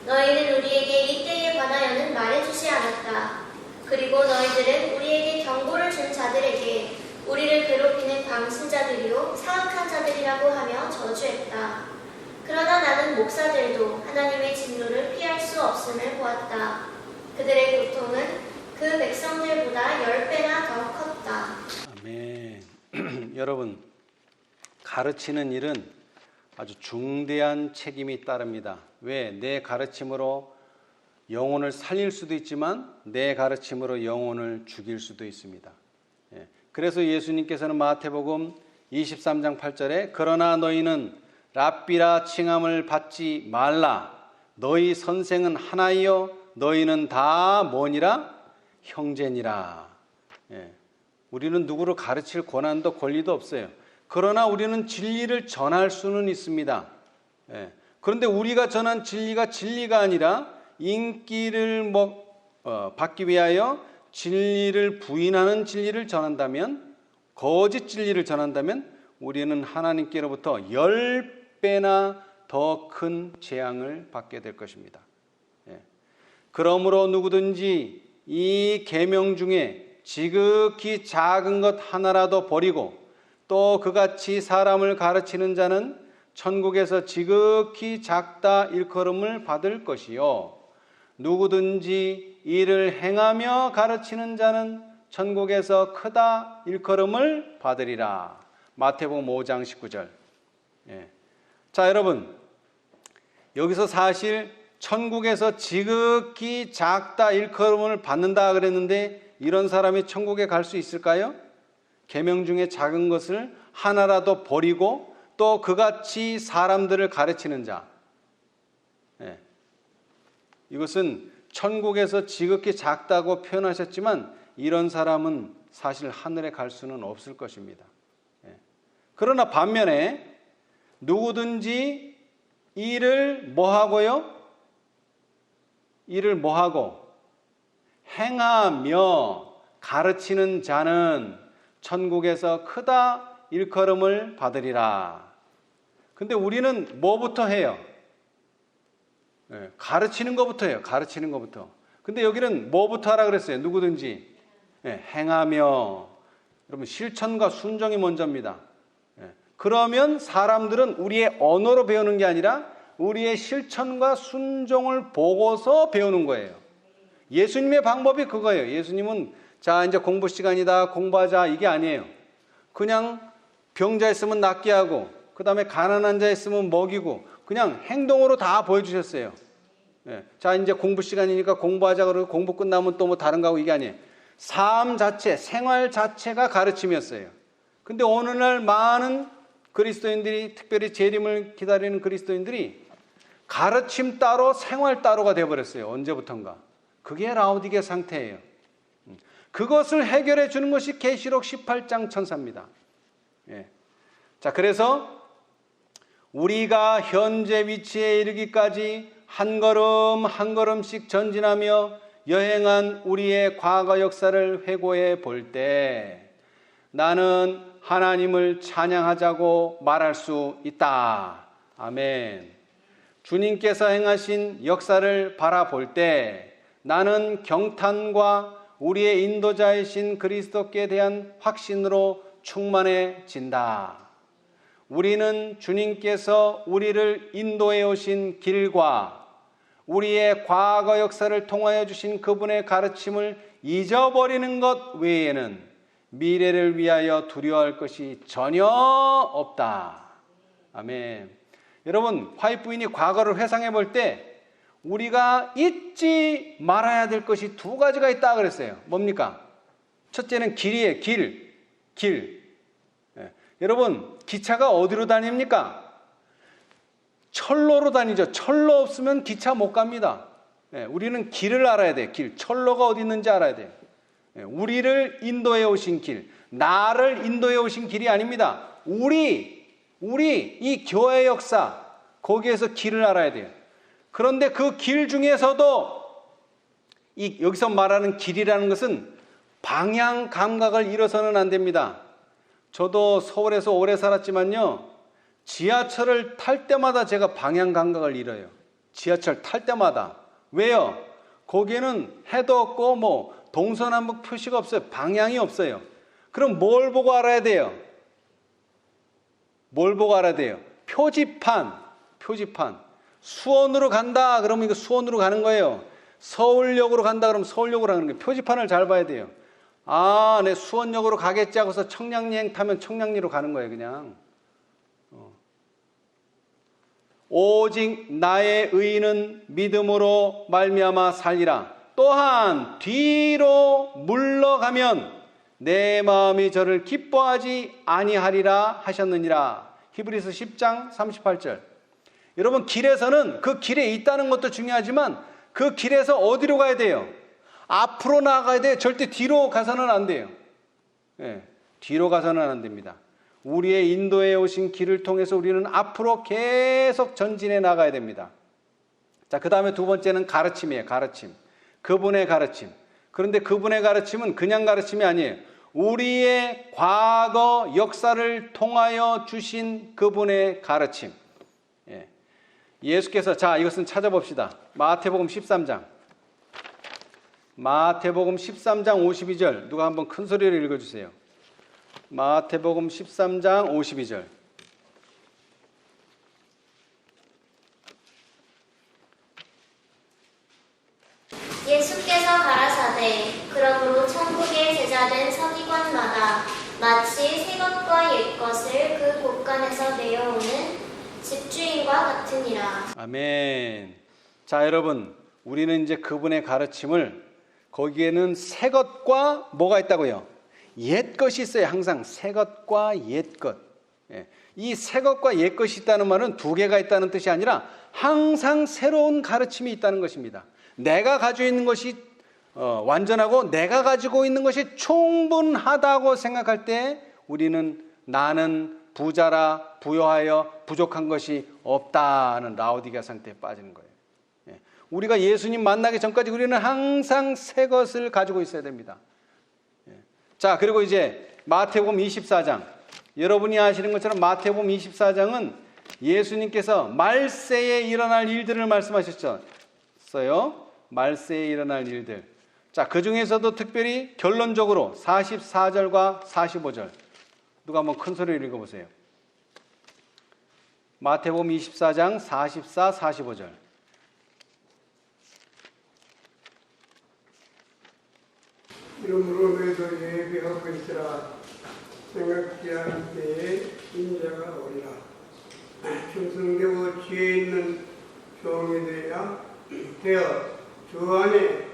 너희는 우리에게 이때에 관하여는 말해주지 않았다. 그리고 너희들은 우리에게 경고를 준 자들에게 우리를 괴롭히는 광신자들이요 사악한 자들이라고 하며 저주했다. 그러나 나는 목사들도 하나님의 진노를 피할 수 없음을 보았다. 그들의 고통은 그 백성들보다 10배나 더 컸다. 아멘. 여러분, 가르치는 일은 아주 중대한 책임이 따릅니다. 왜? 내 가르침으로 영혼을 살릴 수도 있지만 내 가르침으로 영혼을 죽일 수도 있습니다. 그래서 예수님께서는 마태복음 23장 8절에 그러나 너희는 랍비라 칭함을 받지 말라. 너희 선생은 하나이요 너희는 다 뭐니라? 형제니라. 우리는 누구를 가르칠 권한도 권리도 없어요. 그러나 우리는 진리를 전할 수는 있습니다. 그런데 우리가 전한 진리가 진리가 아니라 인기를 받기 위하여 진리를 부인하는 진리를 전한다면, 거짓 진리를 전한다면 우리는 하나님께로부터 10배나 더 큰 재앙을 받게 될 것입니다. 그러므로 누구든지 이 계명 중에 지극히 작은 것 하나라도 버리고 또 그같이 사람을 가르치는 자는 천국에서 지극히 작다 일컬음을 받을 것이요 누구든지 이를 행하며 가르치는 자는 천국에서 크다 일컬음을 받으리라. 마태복음 5장 19절. 자, 여러분, 여기서 사실 천국에서 지극히 작다 일컬음을 받는다 그랬는데 이런 사람이 천국에 갈 수 있을까요? 계명 중에 작은 것을 하나라도 버리고 또 그같이 사람들을 가르치는 자. 이것은 천국에서 지극히 작다고 표현하셨지만 이런 사람은 사실 하늘에 갈 수는 없을 것입니다. 그러나 반면에 누구든지 일을 뭐하고요? 일을 뭐하고 행하며 가르치는 자는 천국에서 크다 일컬음을 받으리라. 근데 우리는 뭐부터 해요? 가르치는 것부터 해요. 가르치는 것부터. 근데 여기는 뭐부터 하라 그랬어요? 누구든지 행하며. 여러분, 실천과 순종이 먼저입니다. 그러면 사람들은 우리의 언어로 배우는 게 아니라 우리의 실천과 순종을 보고서 배우는 거예요. 예수님의 방법이 그거예요. 예수님은 자, 이제 공부 시간이다, 공부하자, 이게 아니에요. 그냥 병자 있으면 낫게 하고 그 다음에 가난한 자 있으면 먹이고 그냥 행동으로 다 보여주셨어요. 자, 이제 공부 시간이니까 공부하자 그러고 공부 끝나면 또 뭐 다른 거 하고, 이게 아니에요. 삶 자체, 생활 자체가 가르침이었어요. 근데 오늘날 많은 그리스도인들이, 특별히 재림을 기다리는 그리스도인들이 가르침 따로 생활 따로가 되어버렸어요. 언제부턴가. 그게 라오디게 상태예요. 그것을 해결해 주는 것이 계시록 18장 천사입니다. 자, 그래서 우리가 현재 위치에 이르기까지 한 걸음 한 걸음씩 전진하며 여행한 우리의 과거 역사를 회고해 볼 때 나는 하나님을 찬양하자고 말할 수 있다. 아멘. 주님께서 행하신 역사를 바라볼 때 나는 경탄과 우리의 인도자이신 그리스도께 대한 확신으로 충만해진다. 우리는 주님께서 우리를 인도해 오신 길과 우리의 과거 역사를 통하여 주신 그분의 가르침을 잊어버리는 것 외에는 미래를 위하여 두려워할 것이 전혀 없다. 아멘. 여러분, 화이트 부인이 과거를 회상해 볼 때 우리가 잊지 말아야 될 것이 두 가지가 있다 그랬어요. 뭡니까? 첫째는 길이에요. 길. 여러분, 기차가 어디로 다닙니까? 철로로 다니죠. 철로 없으면 기차 못 갑니다. 우리는 길을 알아야 돼요. 길. 철로가 어디 있는지 알아야 돼요. 우리를 인도해 오신 길, 나를 인도해 오신 길이 아닙니다. 우리 이 교회 역사, 거기에서 길을 알아야 돼요. 그런데 그 길 중에서도 여기서 말하는 길이라는 것은 방향 감각을 잃어서는 안 됩니다. 저도 서울에서 오래 살았지만요, 지하철을 탈 때마다 제가 방향 감각을 잃어요. 지하철 탈 때마다. 왜요? 거기에는 해도 없고 뭐 동서남북 표시가 없어요. 방향이 없어요. 그럼 뭘 보고 알아야 돼요? 뭘 보고 알아야 돼요? 표지판. 수원으로 간다 그러면 이거 수원으로 가는 거예요. 서울역으로 간다 그러면 서울역으로 가는 거예요. 표지판을 잘 봐야 돼요. 아, 네, 수원역으로 가겠지 하고서 청량리행 타면 청량리로 가는 거예요, 그냥. 오직 나의 의인은 믿음으로 말미암아 살리라. 또한 뒤로 물러가면 내 마음이 저를 기뻐하지 아니하리라 하셨느니라. 히브리서 10장 38절. 여러분, 길에서는 그 길에 있다는 것도 중요하지만 그 길에서 어디로 가야 돼요? 앞으로 나아가야 돼요. 절대 뒤로 가서는 안 돼요. 뒤로 가서는 안 됩니다. 우리의 인도에 오신 길을 통해서 우리는 앞으로 계속 전진해 나가야 됩니다. 자, 그 다음에 두 번째는 가르침이에요. 가르침. 그분의 가르침. 그런데 그분의 가르침은 그냥 가르침이 아니에요. 우리의 과거 역사를 통하여 주신 그분의 가르침. 예수께서, 자, 이것은 찾아봅시다. 마태복음 13장. 마태복음 13장 52절. 누가 한번 큰 소리로 읽어주세요. 마태복음 13장 52절. 예수께서 가라사대 그러므로 천국의 제자된 서기관마다 마치 새 것과 옛 것을 그 곳간에서 내어오는 집주인과 같으니라. 아멘. 자, 여러분, 우리는 이제 그분의 가르침을, 거기에는 새 것과 뭐가 있다고요? 옛 것이 있어요. 항상 새 것과 옛 것. 이 새 것과 옛 것이 있다는 말은 두 개가 있다는 뜻이 아니라 항상 새로운 가르침이 있다는 것입니다. 내가 가지고 있는 것이 완전하고 내가 가지고 있는 것이 충분하다고 생각할 때 우리는 나는 부자라 부여하여 부족한 것이 없다는 라오디게아 상태에 빠지는 거예요. 우리가 예수님 만나기 전까지 우리는 항상 새 것을 가지고 있어야 됩니다. 자, 그리고 이제 마태복음 24장. 여러분이 아시는 것처럼 마태복음 24장은 예수님께서 말세에 일어날 일들을 말씀하셨어요. 말세에 일어날 일들. 자, 그 중에서도 특별히 결론적으로 44절과 45절. 누가 한번 큰 소리로 읽어보세요. 마태복음 24장 44, 45절. 이러므로 너희도 예비하고 있으라. 생각지 않은 때에 인자가 오리라. 충성되고 지혜 있는 종이 되어 주 안에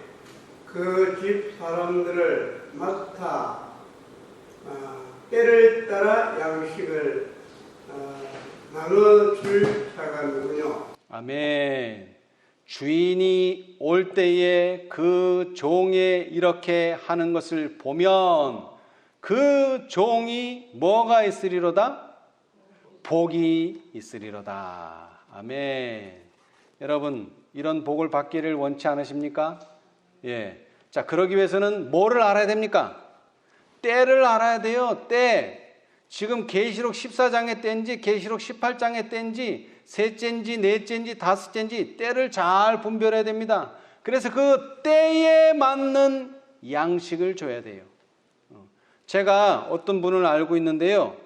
그 집 사람들을 맡아 때를 따라 양식을 나눠줄 자가 누구뇨. 아멘. 주인이 올 때에 그 종에 이렇게 하는 것을 보면 그 종이 뭐가 있으리로다? 복이 있으리로다. 아멘. 여러분, 이런 복을 받기를 원치 않으십니까? 예. 자, 그러기 위해서는 뭐를 알아야 됩니까? 때를 알아야 돼요. 때. 지금 계시록 14장의 때인지 계시록 18장의 때인지 셋째인지 넷째인지 다섯째인지 때를 잘 분별해야 됩니다. 그래서 그 때에 맞는 양식을 줘야 돼요. 제가 어떤 분을 알고 있는데요.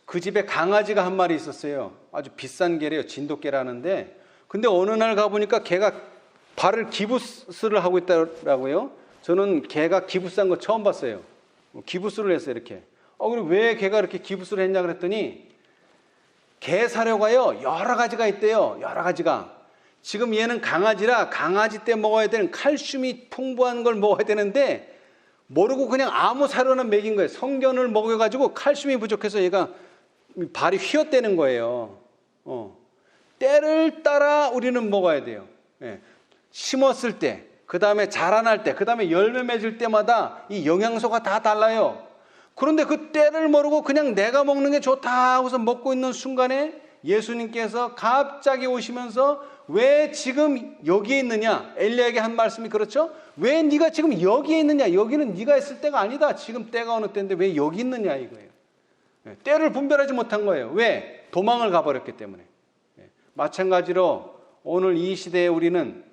그 집에 강아지가 한 마리 있었어요. 아주 비싼 개래요. 진돗개라는데. 근데 어느 날 가보니까 개가 발을 기부스를 하고 있더라고요. 저는 개가 기부스한 거 처음 봤어요. 기부스를 했어요, 이렇게. 그리고 왜 개가 이렇게 기부스를 했냐 그랬더니 개 사료가요, 여러 가지가 있대요. 여러 가지가. 지금 얘는 강아지라 강아지 때 먹어야 되는 칼슘이 풍부한 걸 먹어야 되는데 모르고 그냥 아무 사료나 먹인 거예요. 성견을 먹여가지고 칼슘이 부족해서 얘가 발이 휘어대는 거예요. 때를 따라 우리는 먹어야 돼요. 심었을 때, 그 다음에 자라날 때, 그 다음에 열매 맺을 때마다 이 영양소가 다 달라요. 그런데 그 때를 모르고 그냥 내가 먹는 게 좋다 하고서 먹고 있는 순간에 예수님께서 갑자기 오시면서 왜 지금 여기에 있느냐? 엘리야에게 한 말씀이 그렇죠? 왜 네가 지금 여기에 있느냐? 여기는 네가 있을 때가 아니다. 지금 때가 어느 때인데 왜 여기 있느냐 이거예요. 때를 분별하지 못한 거예요. 왜? 도망을 가버렸기 때문에. 마찬가지로 오늘 이 시대에 우리는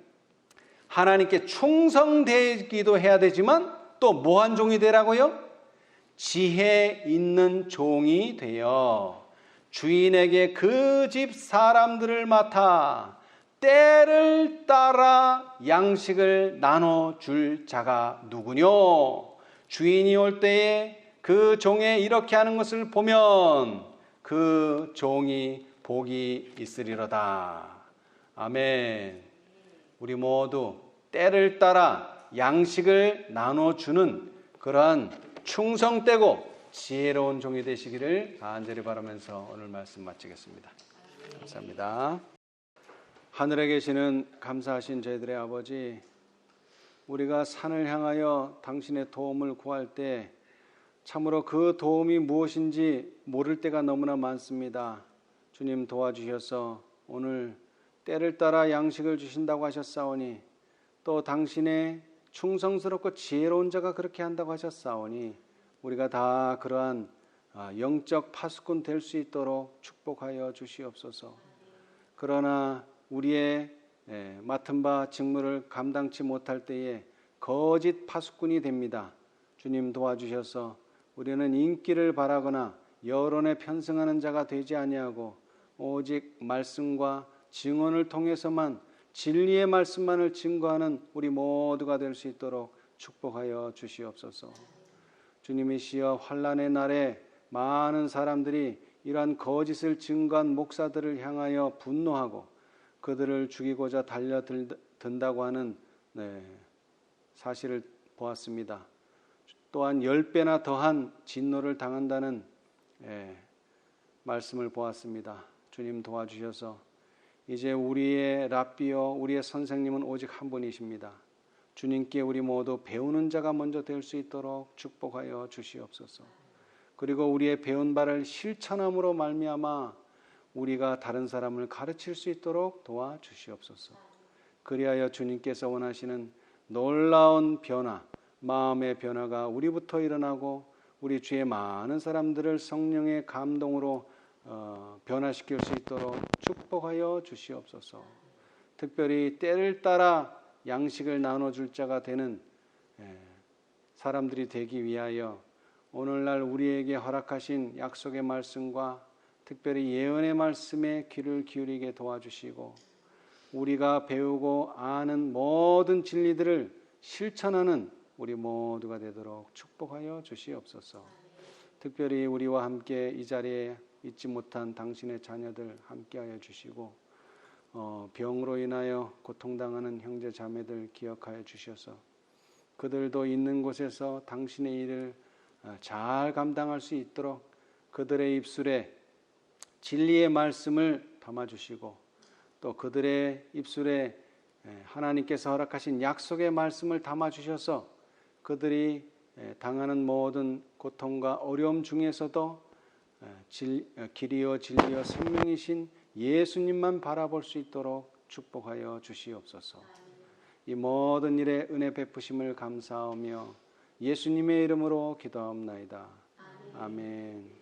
하나님께 충성되기도 해야 되지만 또 뭐한 종이 되라고요? 지혜 있는 종이 되어 주인에게 그 집 사람들을 맡아 때를 따라 양식을 나눠줄 자가 누구뇨? 주인이 올 때에 그 종에 이렇게 하는 것을 보면 그 종이 복이 있으리로다. 아멘. 우리 모두 때를 따라 양식을 나눠주는 그러한 충성되고 지혜로운 종이 되시기를 간절히 바라면서 오늘 말씀 마치겠습니다. 감사합니다. 하늘에 계시는 감사하신 저희들의 아버지, 우리가 산을 향하여 당신의 도움을 구할 때 참으로 그 도움이 무엇인지 모를 때가 너무나 많습니다. 주님 도와주셔서 오늘 때를 따라 양식을 주신다고 하셨사오니, 또 당신의 충성스럽고 지혜로운 자가 그렇게 한다고 하셨사오니, 우리가 다 그러한 영적 파수꾼 될 수 있도록 축복하여 주시옵소서. 그러나 우리의 맡은 바 직무를 감당치 못할 때에 거짓 파수꾼이 됩니다. 주님 도와주셔서 우리는 인기를 바라거나 여론에 편승하는 자가 되지 아니하고 오직 말씀과 증언을 통해서만, 진리의 말씀만을 증거하는 우리 모두가 될 수 있도록 축복하여 주시옵소서. 주님이시여, 환난의 날에 많은 사람들이 이러한 거짓을 증거한 목사들을 향하여 분노하고 그들을 죽이고자 달려든다고 하는 사실을 보았습니다. 또한 10배나 더한 진노를 당한다는 말씀을 보았습니다. 주님 도와주셔서 이제 우리의 랍비요, 우리의 선생님은 오직 한 분이십니다. 주님께 우리 모두 배우는 자가 먼저 될 수 있도록 축복하여 주시옵소서. 그리고 우리의 배운 바를 실천함으로 말미암아 우리가 다른 사람을 가르칠 수 있도록 도와주시옵소서. 그리하여 주님께서 원하시는 놀라운 변화, 마음의 변화가 우리부터 일어나고 우리 주의 많은 사람들을 성령의 감동으로 변화시킬 수 있도록 축복하여 주시옵소서. 특별히 때를 따라 양식을 나눠줄 자가 되는 사람들이 되기 위하여 오늘날 우리에게 허락하신 약속의 말씀과 특별히 예언의 말씀에 귀를 기울이게 도와주시고, 우리가 배우고 아는 모든 진리들을 실천하는 우리 모두가 되도록 축복하여 주시옵소서. 특별히 우리와 함께 이 자리에 있지 못한 당신의 자녀들 함께하여 주시고, 병으로 인하여 고통당하는 형제 자매들 기억하여 주셔서 그들도 있는 곳에서 당신의 일을 잘 감당할 수 있도록 그들의 입술에 진리의 말씀을 담아주시고, 또 그들의 입술에 하나님께서 허락하신 약속의 말씀을 담아주셔서 그들이 당하는 모든 고통과 어려움 중에서도 길이요 진리요 생명이신 예수님만 바라볼 수 있도록 축복하여 주시옵소서. 이 모든 일에 은혜 베푸심을 감사하며 예수님의 이름으로 기도하옵나이다. 아멘.